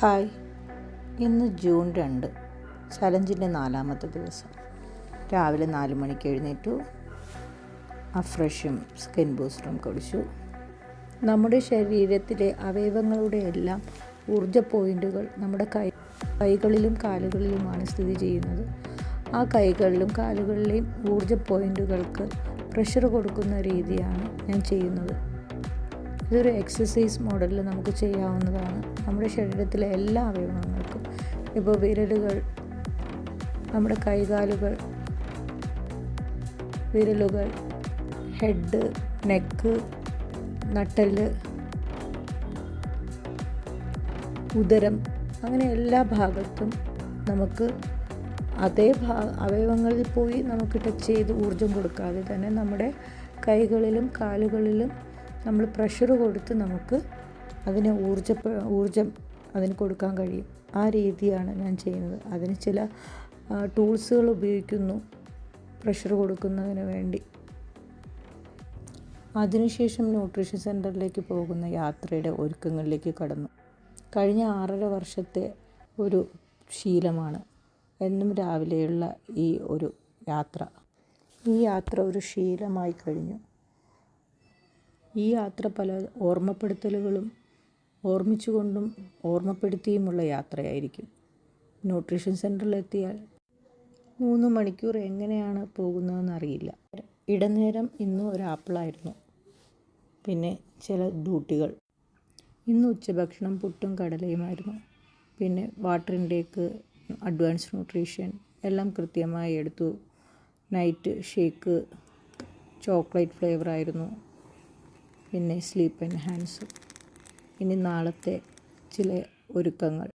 Hi, ഇന്ന് June 2 ചലഞ്ചിൻ്റെ 4ാമത്തെ ദിവസം. രാവിലെ 4 മണിക്ക് എഴുന്നേറ്റു. ഫ്രഷും സ്കിൻ ബൂസ്റ്ററും കുടിച്ചു. നമ്മുടെ ശരീരത്തിലെ അവയവങ്ങളുടെ എല്ലാം ഊർജ പോയിൻ്റുകൾ നമ്മുടെ കൈകളിലും കാലുകളിലുമാണ് സ്ഥിതി ചെയ്യുന്നത്. ആ കൈകളിലും കാലുകളിലെയും ഊർജ പോയിൻ്റുകൾക്ക് പ്രഷർ കൊടുക്കുന്ന രീതിയാണ് ഞാൻ ചെയ്യുന്നത്. ഇതൊരു എക്സസൈസ് മോഡലിൽ നമുക്ക് ചെയ്യാവുന്നതാണ്. നമ്മുടെ ശരീരത്തിലെ എല്ലാ അവയവങ്ങൾക്കും, ഇപ്പോൾ വിരലുകൾ, നമ്മുടെ കൈകാലുകൾ, വിരലുകൾ, ഹെഡ്, നെക്ക്, നട്ടെല്ല്, ഉദരം, അങ്ങനെ എല്ലാ ഭാഗത്തും നമുക്ക് അതേ അവയവങ്ങളിൽ പോയി നമുക്ക് ടച്ച് ചെയ്ത് ഊർജം കൊടുക്കാതെ തന്നെ നമ്മുടെ കൈകളിലും കാലുകളിലും നമ്മൾ പ്രഷർ കൊടുത്ത് നമുക്ക് അതിന് ഊർജം അതിന് കൊടുക്കാൻ കഴിയും. ആ രീതിയാണ് ഞാൻ ചെയ്യുന്നത്. അതിന് ചില ടൂൾസുകൾ ഉപയോഗിക്കുന്നു പ്രഷർ കൊടുക്കുന്നതിന് വേണ്ടി. അതിനുശേഷം ന്യൂട്രീഷൻ സെൻറ്ററിലേക്ക് പോകുന്ന യാത്രയുടെ ഒരുക്കങ്ങളിലേക്ക് കടന്നു. കഴിഞ്ഞ 6.5 വർഷത്തെ ഒരു ശീലമാണ് എന്നും രാവിലെയുള്ള ഈ ഒരു യാത്ര. ഈ യാത്ര ഒരു ശീലമായി കഴിഞ്ഞു. ഈ യാത്ര പല ഓർമ്മപ്പെടുത്തലുകളും ഓർമ്മിച്ചുകൊണ്ടും ഓർമ്മപ്പെടുത്തിയുമുള്ള യാത്രയായിരിക്കും. ന്യൂട്രീഷൻ സെൻറ്ററിലെത്തിയാൽ 3 മണിക്കൂർ എങ്ങനെയാണ് പോകുന്നതെന്ന് അറിയില്ല. ഇടനേരം ഇന്ന് ഒരു ആപ്പിളായിരുന്നു. പിന്നെ ചില ഡ്യൂട്ടികൾ. ഇന്ന് ഉച്ചഭക്ഷണം പുട്ടും കടലയുമായിരുന്നു. പിന്നെ വാട്ടർ ഇൻടേക്ക്, അഡ്വാൻസ് ന്യൂട്രീഷൻ എല്ലാം കൃത്യമായി എടുത്തു. നൈറ്റ് ഷേക്ക് ചോക്ലേറ്റ് ഫ്ലേവറായിരുന്നു. പിന്നെ സ്ലീപ്പ് എൻഹാൻസ്. ഇനി നാളത്തെ ചില ഒരുക്കങ്ങൾ.